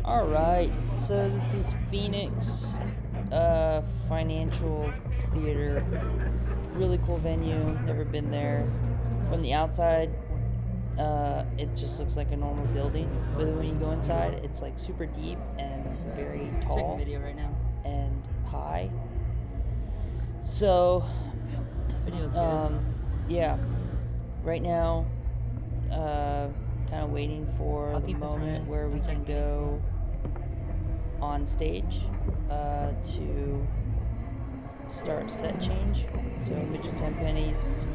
Alright, so this is Phoenix Financial Theater. Really cool venue, never been there. From the outside, it just looks like a normal building. But then when you go inside, it's like super deep and very tall Video right now. and high. So, Video's good. yeah, right now, kind of waiting for I'll the keep this moment running. where we can go on stage to start set change. So Mitchell Tenpenny's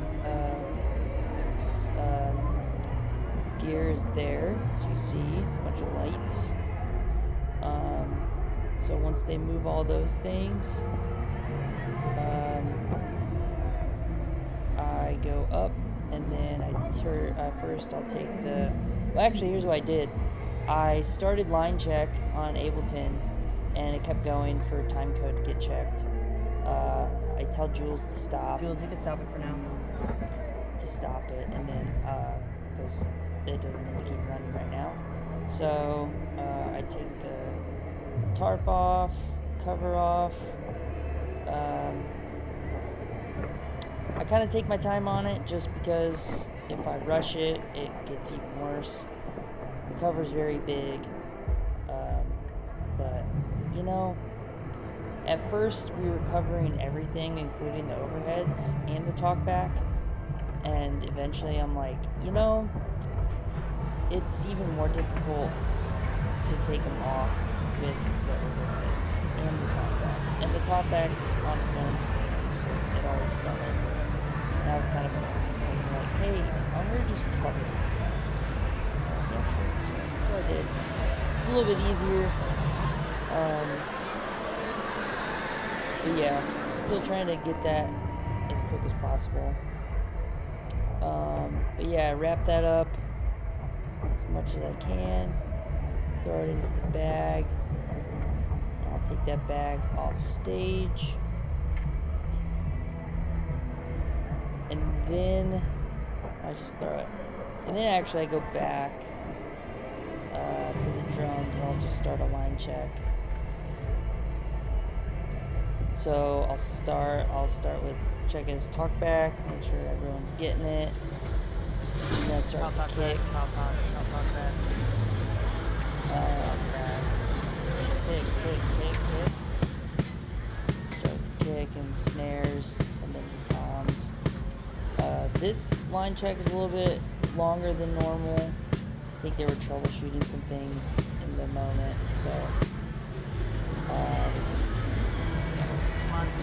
gear is there, as you see. It's a bunch of lights. So once they move all those things, I go up, and then first I'll take the. Well, actually, here's what I did. I started line check on Ableton, and it kept going for time code to get checked. I tell Jules to stop. Jules, you can stop it for now. To stop it, and then because it doesn't need to keep running right now. So I take the tarp off, cover off. I kind of take my time on it just because if I rush it, it gets even worse. The cover's very big, but you know, at first we were covering everything, including the overheads and the talkback, and eventually I'm like, you know, it's even more difficult to take them off with the overheads and the talkback. And the talkback on its own stands, so it always fell over. And that was kind of annoying. So I was like, hey, I'm going to just cover the drums. Yeah, sure. So that's what I did. It's a little bit easier. But yeah, still trying to get that as quick as possible. But yeah, wrap that up as much as I can. Throw it into the bag. I'll take that bag off stage. And then I just throw it. And then actually I go back to the drums. I'll just start a line check. So I'll start with checking his talkback, make sure everyone's getting it. And then start the kick. Top back. Kick. Start the kick and snares, and then the toms. This line check is a little bit longer than normal. I think they were troubleshooting some things in the moment, so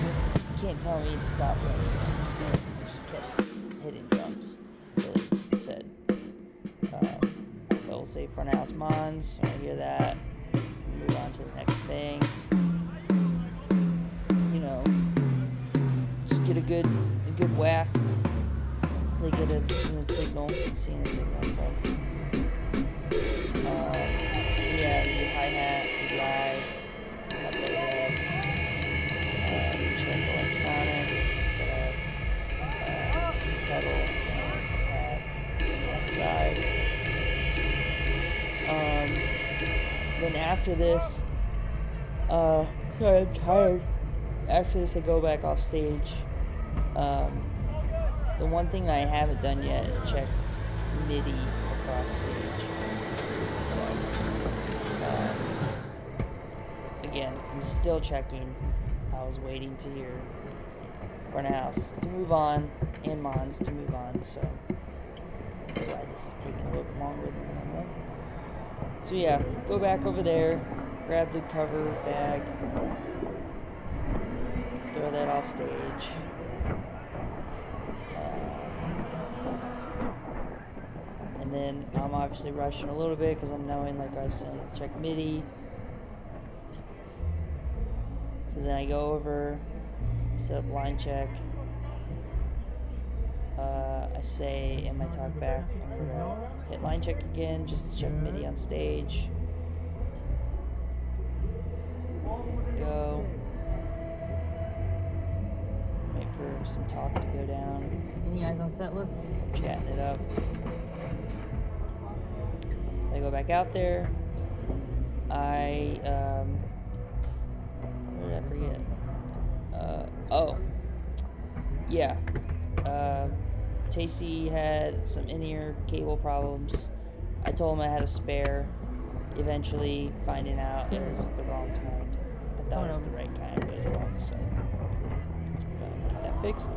you can't tell me to stop running drums, so I just kept hitting drums. Really said. But we'll say front of house mons. So I hear that. Move on to the next thing. You know, just get a good whack. They get a signal, seeing a signal. So yeah, the hi-hat, the ride, top their heads, check electronics, kick pedal and a pad on the left side. Then after this, sorry, I'm tired. After this, I go back off stage. The one thing that I haven't done yet is check MIDI across stage. So, again, I'm still checking. I was waiting to hear front of house to move on and mons to move on, so that's why this is taking a little bit longer than normal. So yeah, go back over there, grab the cover bag, throw that off stage. And then I'm obviously rushing a little bit because I'm knowing, like I was saying, check MIDI. So then I go over, set up line check. I say in my talkback, I'm going to hit line check again just to check MIDI on stage. Go. Wait for some talk to go down. Any eyes on set list? Chatting it up. I go back out there. what did I forget? Oh, yeah. Tasty had some in-ear cable problems. I told him I had a spare. Eventually, finding out it was the wrong kind. I thought it was the right kind, but it was wrong. So hopefully, get that fixed.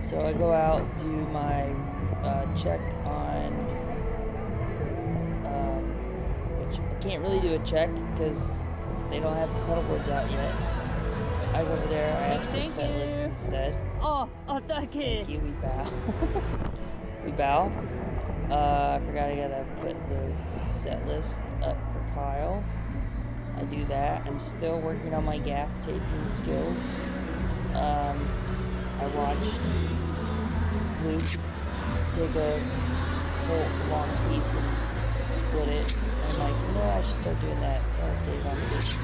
So I go out, do my check on, which I can't really do a check because they don't have the pedal boards out yet. I go over there, I ask for a set list instead. Oh, thank you. Thank you, we bow. We bow. I forgot I gotta put the set list up for Kyle. I do that. I'm still working on my gaff taping skills. I watched Luke take a whole long piece and split it. I'm like, I should start doing that. That'll save on tape. It's a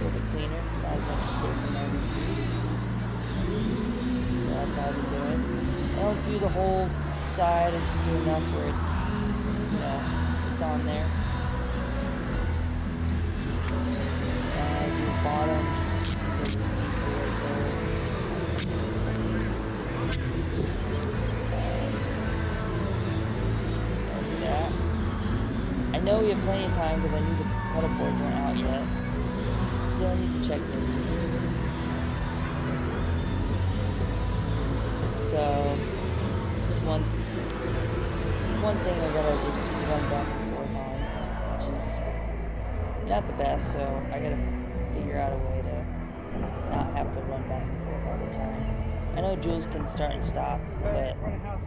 little bit cleaner, not as much tape from every piece. So that's how I've been doing. I don't do the whole side, I just do enough where it's, it's on there. And I do the bottom just because his feet are right there. Just do a piece there. I'll do that. I know we have plenty of time because I knew the pedal boards weren't out yet. Still need to check maybe. So this is one thing I gotta just run back and forth on, which is not the best, so I gotta figure out a way to not have to run back and forth all the time. I know Jules can start and stop, but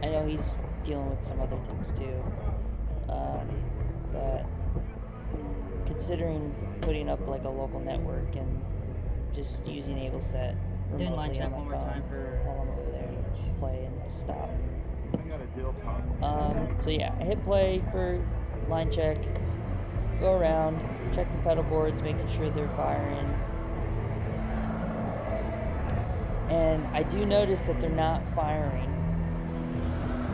I know he's dealing with some other things too. But considering putting up like a local network and just using AbleSet remotely on my phone while I'm over there to play and stop. So yeah, I hit play for line check, go around, check the pedal boards, making sure they're firing. And I do notice that they're not firing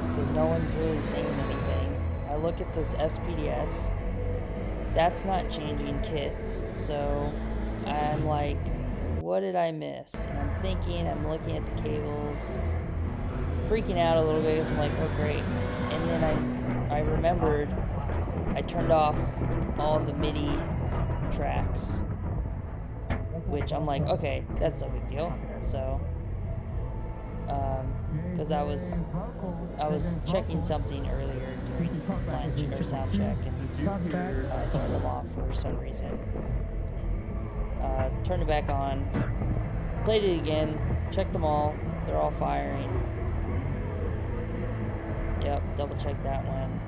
because no one's really saying anything. I look at this SPDS, that's not changing kits, so I'm like, what did I miss? And I'm thinking, I'm looking at the cables, freaking out a little bit because I'm like, oh great. And then I remembered I turned off all of the MIDI tracks, which I'm like, okay, that's no big deal. So because I was checking something earlier during lunch or sound check and I turned them off for some reason. Turned it back on, played it again, checked them all, they're all firing. Yep, double check that one.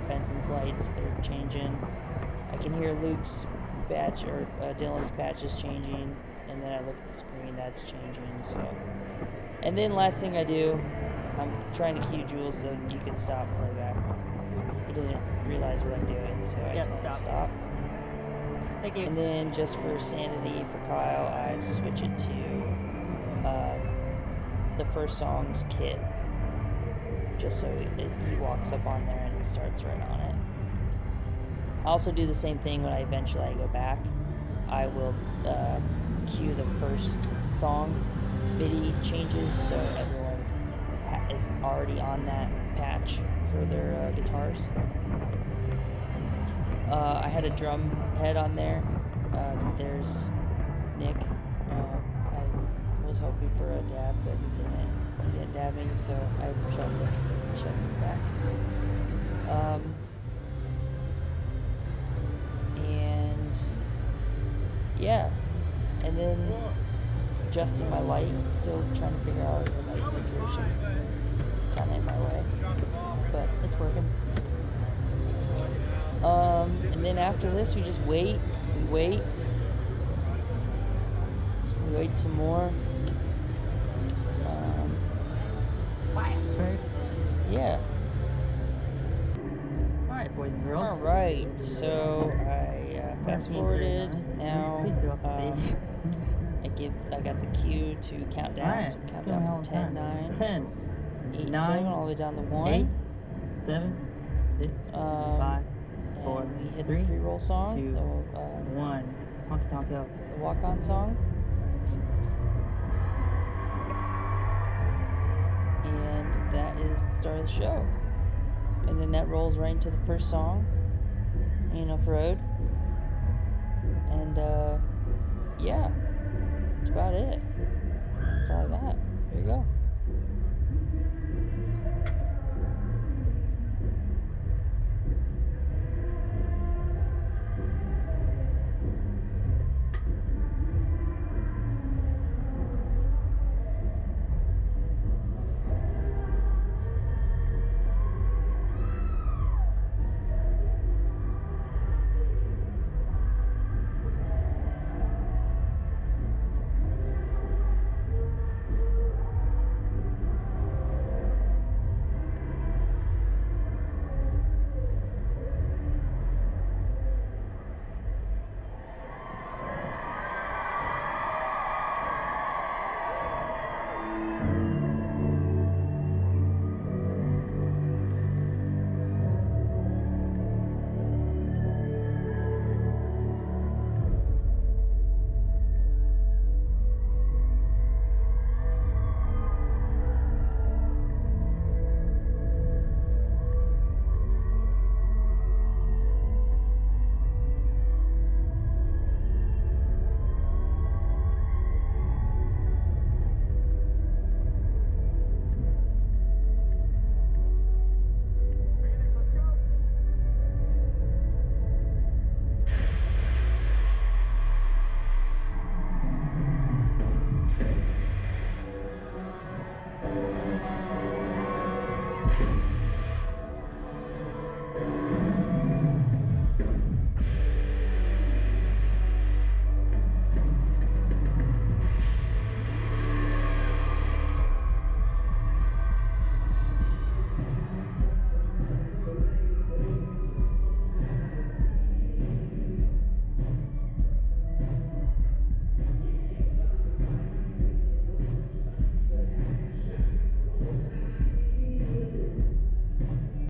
Benton's lights, they're changing. I can hear Luke's patch or Dylan's patch is changing, and then I look at the screen, that's changing. So, and then last thing I do, I'm trying to cue Jules so you can stop playback. He doesn't realize what I'm doing, so I tell him to stop. Thank you. And then just for sanity for Kyle, I switch it to the first song's kit, just so he walks up on there and it starts right on it. I also do the same thing when I eventually go back. I will cue the first song MIDI changes so everyone is already on that patch for their guitars. I had a drum head on there. There's Nick. I was hoping for a dab, but he didn't dab me, so I shoved it back. And yeah, and then adjusting my light, still trying to figure out the light situation. This is kind of in my way, but it's working. And then after this, we just wait. We wait some more. Yeah. Alright, boys and girls. Alright, so I fast forwarded. Now I got the cue to count down. So count down from 10, 9, 10, 8, 9, 7, all the way down to 1. 8, 7, 6, 5, 4, and we hit Three, the pre-roll song, 2, the 1. Honky tonk hill. the walk-on song. And that is the start of the show. And then that rolls right into the first song, Hanging Off Road. And yeah, that's about it. That's all I got. Here you go.